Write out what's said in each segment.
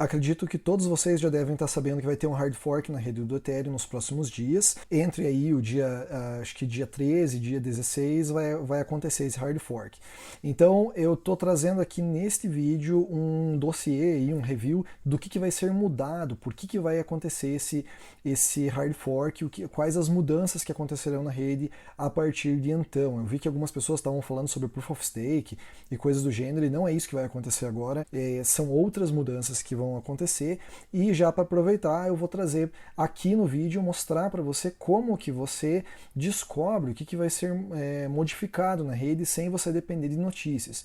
Acredito que todos vocês já devem estar sabendo que vai ter um hard fork na rede do Ethereum nos próximos dias. Entre aí o dia, acho que dia 13, dia 16, vai acontecer esse hard fork. Então eu estou trazendo aqui neste vídeo um dossiê e um review do que vai ser mudado, por que vai acontecer esse hard fork, quais as mudanças que acontecerão na rede a partir de então. Eu vi que algumas pessoas estavam falando sobre Proof of Stake e coisas do gênero, e não é isso que vai acontecer agora, são outras mudanças que vão acontecer, e já para aproveitar eu vou trazer aqui no vídeo, mostrar para você como que você descobre o que vai ser modificado na rede sem você depender de notícias.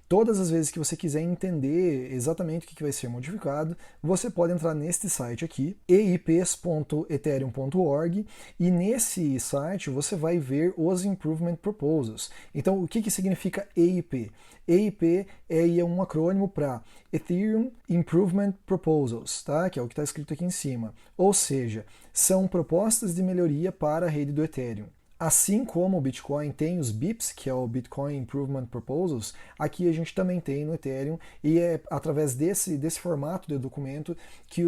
Todas as vezes que você quiser entender exatamente o que vai ser modificado, você pode entrar neste site aqui, eips.ethereum.org, e nesse site você vai ver os Improvement Proposals. Então, o que significa EIP? EIP é um acrônimo para Ethereum Improvement Proposals, tá? Que é o que está escrito aqui em cima. Ou seja, são propostas de melhoria para a rede do Ethereum. Assim como o Bitcoin tem os BIPs, que é o Bitcoin Improvement Proposals, aqui a gente também tem no Ethereum, e é através desse formato de documento que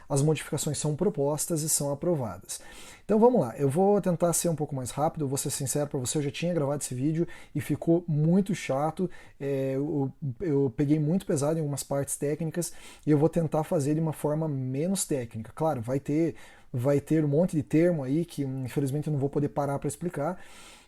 as modificações são propostas e são aprovadas. Então vamos lá, eu vou tentar ser um pouco mais rápido, eu vou ser sincero para você, eu já tinha gravado esse vídeo e ficou muito chato, eu peguei muito pesado em algumas partes técnicas e eu vou tentar fazer de uma forma menos técnica. Claro, vai ter um monte de termo aí que infelizmente eu não vou poder parar para explicar,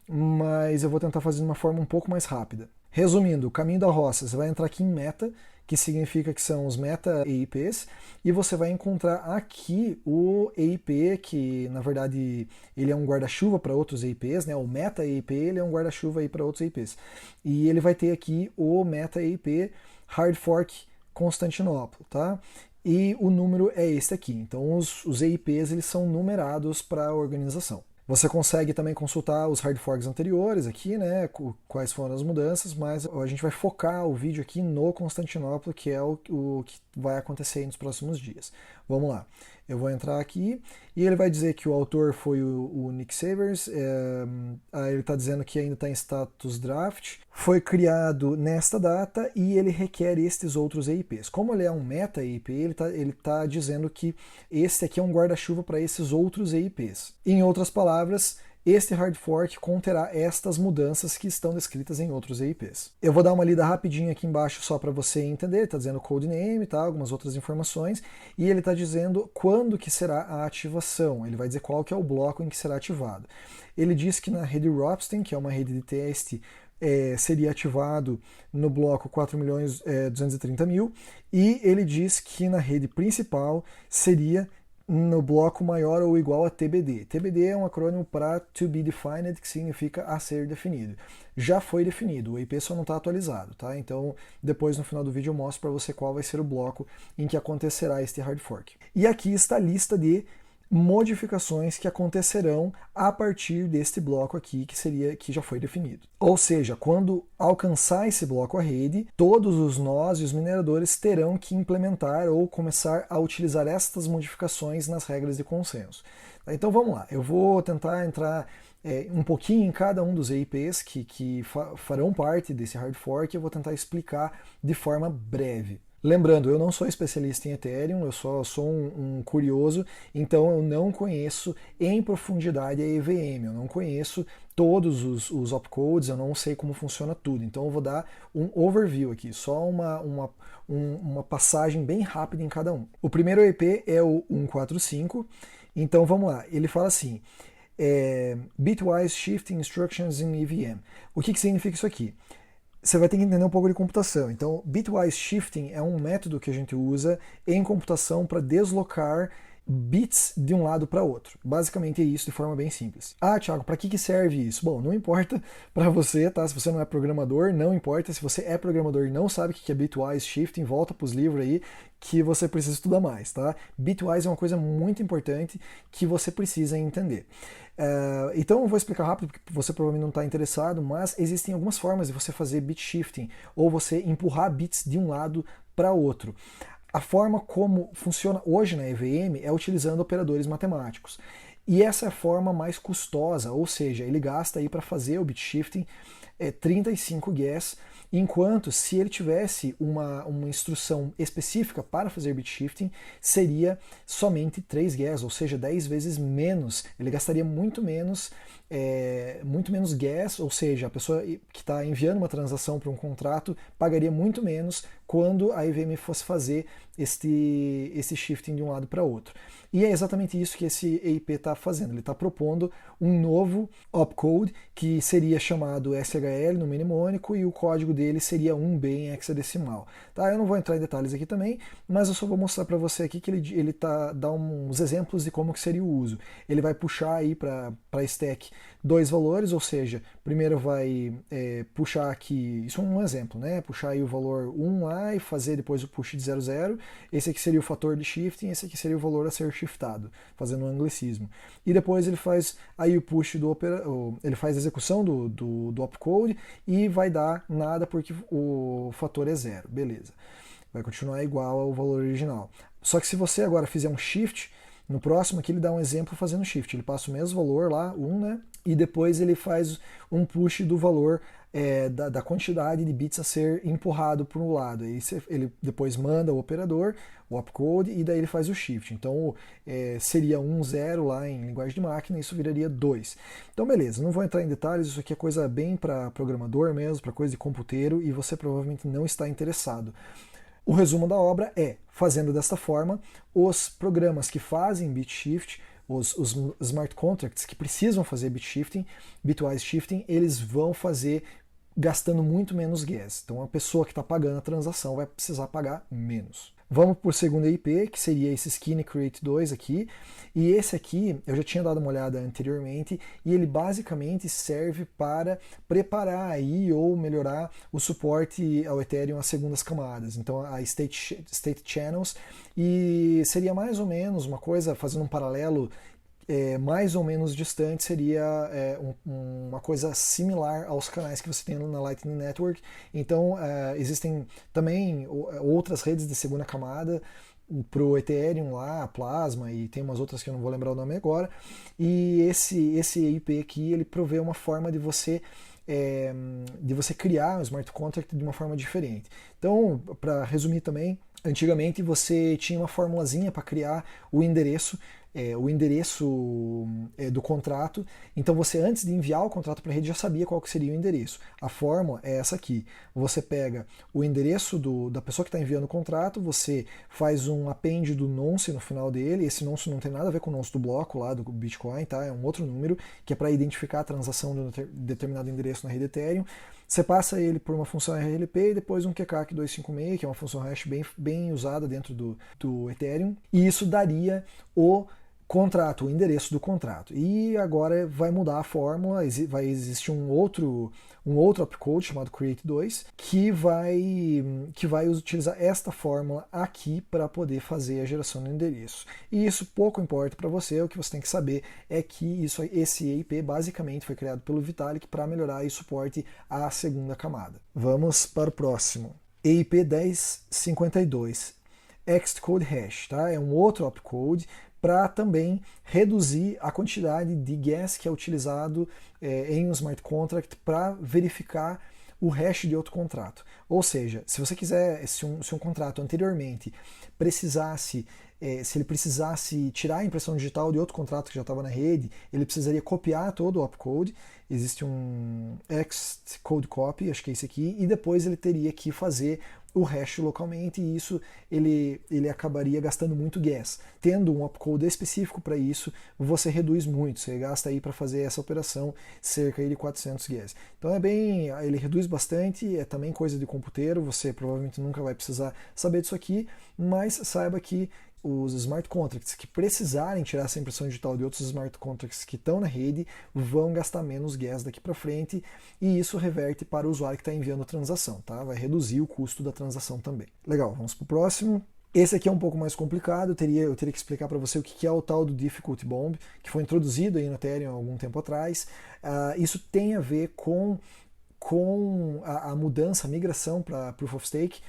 mas eu vou tentar fazer de uma forma um pouco mais rápida. Resumindo, o caminho da roça, você vai entrar aqui em Meta, que significa que são os Meta EIPs, e você vai encontrar aqui o EIP, que na verdade ele é um guarda-chuva para outros EIPs, né? O Meta EIP ele é um guarda-chuva aí para outros EIPs. E ele vai ter aqui o Meta EIP Hard Fork Constantinopla, tá? E o número é esse aqui. Então os EIPs eles são numerados para a organização. Você consegue também consultar os hard forks anteriores aqui, né, quais foram as mudanças, mas a gente vai focar o vídeo aqui no Constantinopla, que é o que vai acontecer aí nos próximos dias. Vamos lá. Eu vou entrar aqui e ele vai dizer que o autor foi o Nick Savers, ele está dizendo que ainda está em status draft, foi criado nesta data e ele requer estes outros EIPs. Como ele é um meta EIP, ele tá dizendo que este aqui é um guarda-chuva para esses outros EIPs. Em outras palavras, este hard fork conterá estas mudanças que estão descritas em outros EIPs. Eu vou dar uma lida rapidinho aqui embaixo só para você entender, ele está dizendo codename, tá, algumas outras informações, e ele está dizendo quando que será a ativação, ele vai dizer qual que é o bloco em que será ativado. Ele diz que na rede Ropsten, que é uma rede de teste, seria ativado no bloco 4.230.000, e ele diz que na rede principal seria no bloco maior ou igual a TBD. TBD é um acrônimo para To Be Defined, que significa a ser definido. Já foi definido, o EIP só não está atualizado, tá? Então, depois no final do vídeo eu mostro para você qual vai ser o bloco em que acontecerá este hard fork. E aqui está a lista de modificações que acontecerão a partir deste bloco aqui, que já foi definido. Ou seja, quando alcançar esse bloco a rede, todos os nós e os mineradores terão que implementar ou começar a utilizar estas modificações nas regras de consenso. Então vamos lá, eu vou tentar entrar um pouquinho em cada um dos EIPs que farão parte desse hard fork, e eu vou tentar explicar de forma breve. Lembrando, eu não sou especialista em Ethereum, eu só sou um curioso, então eu não conheço em profundidade a EVM, eu não conheço todos os opcodes, eu não sei como funciona tudo, então eu vou dar um overview aqui, só uma passagem bem rápida em cada um. O primeiro EIP é o 145, então vamos lá, ele fala assim, Bitwise Shifting Instructions in EVM. O que significa isso aqui? Você vai ter que entender um pouco de computação. Então, Bitwise Shifting é um método que a gente usa em computação para deslocar bits de um lado para outro. Basicamente é isso, de forma bem simples. Ah, Thiago, para que serve isso? Bom, não importa para você, tá? Se você não é programador, não importa. Se você é programador e não sabe o que é Bitwise Shifting, volta para os livros aí que você precisa estudar mais, tá? Bitwise é uma coisa muito importante que você precisa entender. Então eu vou explicar rápido, porque você provavelmente não está interessado, mas existem algumas formas de você fazer bit shifting, ou você empurrar bits de um lado para outro. A forma como funciona hoje na EVM é utilizando operadores matemáticos. E essa é a forma mais custosa, ou seja, ele gasta aí para fazer o bit shifting 35 gas, enquanto se ele tivesse uma instrução específica para fazer bit shifting, seria somente 3 gas, ou seja, 10 vezes menos. Ele gastaria muito menos gas, ou seja, a pessoa que está enviando uma transação para um contrato pagaria muito menos quando a EVM fosse fazer esse shifting de um lado para outro. E é exatamente isso que esse EIP está fazendo. Ele está propondo um novo opcode que seria chamado SHL no mnemônico e o código dele seria 1B em hexadecimal. Tá? Eu não vou entrar em detalhes aqui também, mas eu só vou mostrar para você aqui que ele dá uns exemplos de como que seria o uso. Ele vai puxar aí para a stack 2 valores, ou seja, primeiro vai puxar aqui, isso é um exemplo, né? Puxar aí o valor 1 lá e fazer depois o push de 00. Esse aqui seria o fator de shifting, esse aqui seria o valor a ser shiftado, fazendo um anglicismo. E depois ele faz aí o push ele faz a execução do opcode e vai dar nada porque o fator é 0, beleza. Vai continuar igual ao valor original. Só que se você agora fizer um shift, no próximo aqui ele dá um exemplo fazendo shift. Ele passa o mesmo valor lá, 1, né? E depois ele faz um push do valor da quantidade de bits a ser empurrado para um lado. Aí ele depois manda o operador, o opcode, e daí ele faz o shift. Então seria 1, 0 lá em linguagem de máquina, e isso viraria 2. Então beleza, não vou entrar em detalhes, isso aqui é coisa bem para programador mesmo, para coisa de computeiro, e você provavelmente não está interessado. O resumo da obra é, fazendo desta forma, os programas que fazem bit shift, os smart contracts que precisam fazer bit shifting, bitwise shifting, eles vão fazer gastando muito menos gas. Então a pessoa que está pagando a transação vai precisar pagar menos. Vamos por segundo EIP, que seria esse Skinny Create 2 aqui. E esse aqui, eu já tinha dado uma olhada anteriormente, e ele basicamente serve para preparar aí ou melhorar o suporte ao Ethereum às segundas camadas. Então a State Channels, e seria mais ou menos uma coisa, fazendo um paralelo mais ou menos distante, seria uma coisa similar aos canais que você tem na Lightning Network. Então existem também outras redes de segunda camada para o Ethereum lá, a Plasma, e tem umas outras que eu não vou lembrar o nome agora. E esse EIP aqui, ele provê uma forma de você criar um smart contract de uma forma diferente. Então, para resumir também, antigamente você tinha uma formulazinha para criar o endereço do contrato. Então você, antes de enviar o contrato para a rede, já sabia qual que seria o endereço. A fórmula é essa aqui. Você pega o endereço da pessoa que está enviando o contrato, você faz um append do nonce no final dele. Esse nonce não tem nada a ver com o nonce do bloco lá do Bitcoin, tá? É um outro número que é para identificar a transação de um determinado endereço na rede Ethereum. Você passa ele por uma função RLP e depois um QCAC 256, que é uma função hash bem usada dentro do Ethereum. E isso daria o contrato, o endereço do contrato. E agora vai mudar a fórmula, vai existir um outro opcode chamado Create2 que vai utilizar esta fórmula aqui para poder fazer a geração do endereço. E isso pouco importa para você, o que você tem que saber é que esse EIP basicamente foi criado pelo Vitalik para melhorar o suporte à segunda camada. Vamos para o próximo. EIP 1052. Xcode Hash, tá? É um outro opcode para também reduzir a quantidade de gas que é utilizado em um smart contract para verificar o hash de outro contrato. Ou seja, se você quiser, se um contrato anteriormente precisasse, se ele precisasse tirar a impressão digital de outro contrato que já estava na rede, ele precisaria copiar todo o opcode. Existe um Xcode copy, acho que é esse aqui, e depois ele teria que fazer o hash localmente, e isso ele acabaria gastando muito gas. Tendo um opcode específico para isso, você reduz muito, você gasta aí para fazer essa operação cerca de 400 gas. Então ele reduz bastante, é também coisa de computeiro, você provavelmente nunca vai precisar saber disso aqui, mas saiba que os smart contracts que precisarem tirar essa impressão digital de outros smart contracts que estão na rede vão gastar menos gas daqui para frente, e isso reverte para o usuário que está enviando a transação, tá? Vai reduzir o custo da transação também. Legal, vamos para o próximo. Esse aqui é um pouco mais complicado, eu teria que explicar para você o que é o tal do Difficulty Bomb, que foi introduzido aí no Ethereum há algum tempo atrás. Isso tem a ver com com a mudança, a migração para Proof of Stake,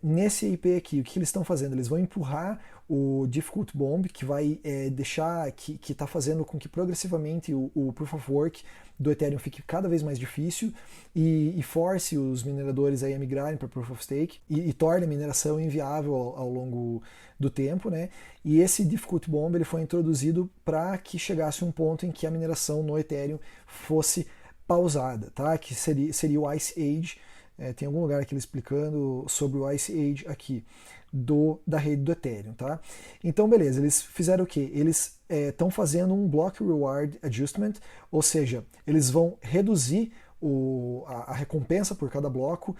nesse EIP aqui, o que eles estão fazendo? Eles vão empurrar o Difficult Bomb, que vai deixar, que está fazendo com que progressivamente o Proof of Work do Ethereum fique cada vez mais difícil e force os mineradores aí a migrarem para Proof of Stake e torne a mineração inviável ao longo do tempo, né? E esse Difficult Bomb ele foi introduzido para que chegasse um ponto em que a mineração no Ethereum fosse pausada, tá? Que seria o Ice Age. Tem algum lugar aqui explicando sobre o Ice Age aqui da rede do Ethereum, tá? Então, beleza, eles fizeram o quê? Eles estão fazendo um Block Reward Adjustment, ou seja, eles vão reduzir a recompensa por cada bloco.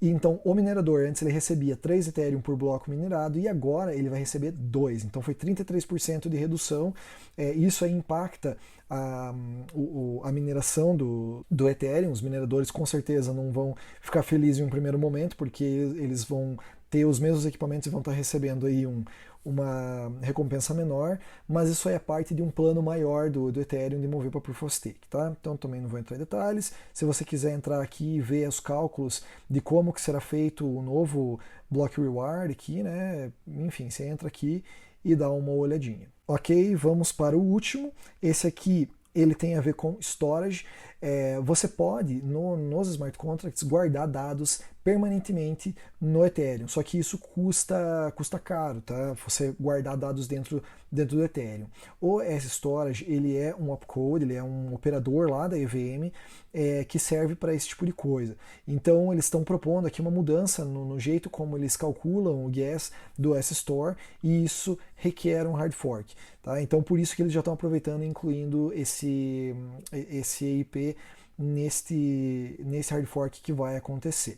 E então o minerador antes ele recebia 3 Ethereum por bloco minerado e agora ele vai receber 2. Então foi 33% de redução. Isso aí impacta a mineração do Ethereum. Os mineradores com certeza não vão ficar felizes em um primeiro momento, porque eles vão ter os mesmos equipamentos e vão estar recebendo aí uma recompensa menor, mas isso aí é parte de um plano maior do Ethereum de mover para Proof of Stake, tá? Então também não vou entrar em detalhes. Se você quiser entrar aqui e ver os cálculos de como que será feito o novo Block Reward aqui, né? Enfim, você entra aqui e dá uma olhadinha. Ok, vamos para o último. Esse aqui ele tem a ver com storage. Você pode, nos smart contracts, guardar dados permanentemente no Ethereum, só que isso custa caro, tá? Você guardar dados dentro do Ethereum. O S-Storage, ele é um opcode, ele é um operador lá da EVM que serve para esse tipo de coisa. Então eles estão propondo aqui uma mudança no jeito como eles calculam o gas do S-Store e isso requer um hard fork, tá? Então por isso que eles já estão aproveitando e incluindo esse EIP nesse hard fork que vai acontecer.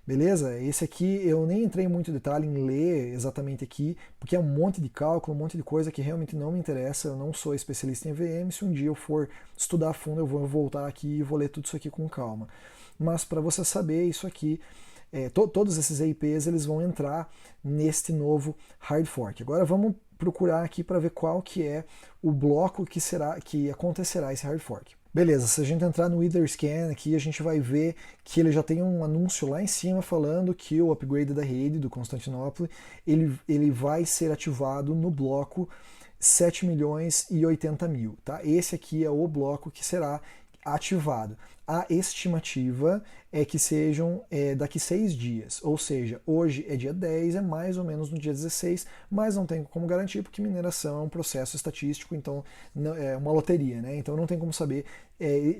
Beleza? Esse aqui eu nem entrei em muito detalhe em ler exatamente aqui, porque é um monte de cálculo, um monte de coisa que realmente não me interessa, eu não sou especialista em EVM, se um dia eu for estudar a fundo eu vou voltar aqui e vou ler tudo isso aqui com calma. Mas para você saber isso aqui, todos esses EIPs eles vão entrar neste novo hard fork. Agora vamos procurar aqui para ver qual que é o bloco que acontecerá esse hard fork. Beleza, se a gente entrar no Etherscan aqui, a gente vai ver que ele já tem um anúncio lá em cima falando que o upgrade da rede do Constantinople ele vai ser ativado no bloco 7.080.000, tá? Esse aqui é o bloco que será ativado. A estimativa é que sejam daqui 6 dias, ou seja, hoje é dia 10, é mais ou menos no dia 16, mas não tem como garantir porque mineração é um processo estatístico, então é uma loteria, né? Então não tem como saber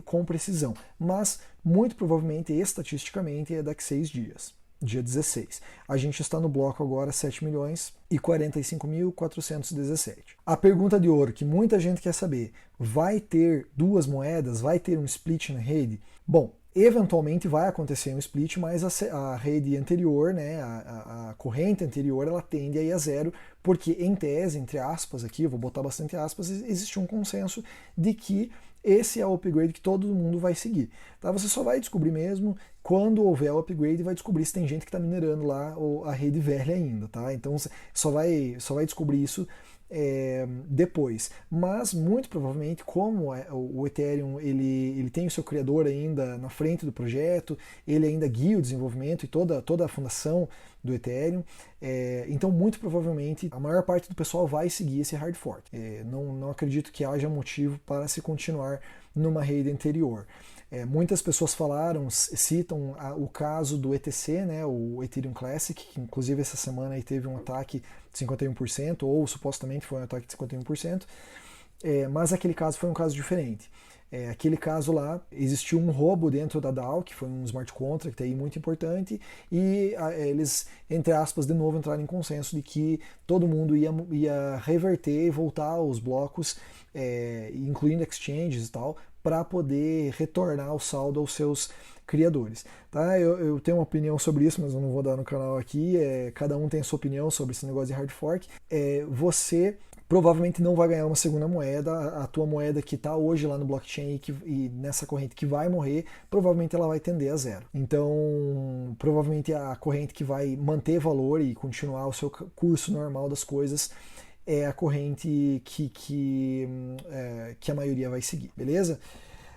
com precisão, mas muito provavelmente, estatisticamente, é daqui 6 dias. Dia 16. A gente está no bloco agora 7.045.417. A pergunta de ouro que muita gente quer saber, vai ter duas moedas? Vai ter um split na rede? Bom, eventualmente vai acontecer um split, mas a rede anterior, né, a corrente anterior, ela tende a ir a zero, porque em tese, entre aspas aqui, eu vou botar bastante aspas, existe um consenso de que esse é o upgrade que todo mundo vai seguir. Tá? Você só vai descobrir mesmo quando houver o upgrade e vai descobrir se tem gente que está minerando lá a rede velha ainda. Tá? Então só vai descobrir isso depois. Mas muito provavelmente, como o Ethereum ele tem o seu criador ainda na frente do projeto, ele ainda guia o desenvolvimento e toda a fundação do Ethereum, então muito provavelmente a maior parte do pessoal vai seguir esse hard fork. Não acredito que haja motivo para se continuar numa rede anterior. Muitas pessoas citam o caso do ETC, né, o Ethereum Classic, que inclusive essa semana aí teve um ataque de 51%, ou supostamente foi um ataque de 51%, mas aquele caso foi um caso diferente. Aquele caso lá, existiu um roubo dentro da DAO, que foi um smart contract aí muito importante, e eles, entre aspas, de novo entraram em consenso de que todo mundo ia reverter e voltar os blocos, incluindo exchanges e tal, para poder retornar o saldo aos seus criadores. Tá? Eu tenho uma opinião sobre isso, mas eu não vou dar no canal aqui. Cada um tem a sua opinião sobre esse negócio de hard fork. Você provavelmente não vai ganhar uma segunda moeda. A tua moeda que está hoje lá no blockchain e nessa corrente que vai morrer, provavelmente ela vai tender a zero. Então, provavelmente a corrente que vai manter valor e continuar o seu curso normal das coisas é a corrente que a maioria vai seguir, beleza?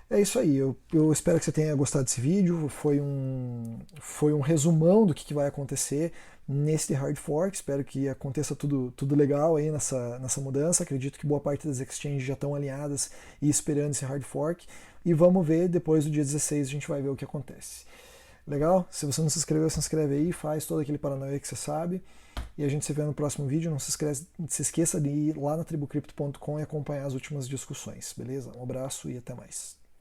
É isso aí, eu espero que você tenha gostado desse vídeo, foi um resumão do que vai acontecer nesse hard fork, espero que aconteça tudo legal aí nessa mudança, acredito que boa parte das exchanges já estão alinhadas e esperando esse hard fork, e vamos ver, depois do dia 16 a gente vai ver o que acontece. Legal? Se você não se inscreveu, se inscreve aí, faz todo aquele paranoia que você sabe, e a gente se vê no próximo vídeo, não se esqueça de ir lá na tribucrypto.com e acompanhar as últimas discussões, beleza? Um abraço e até mais.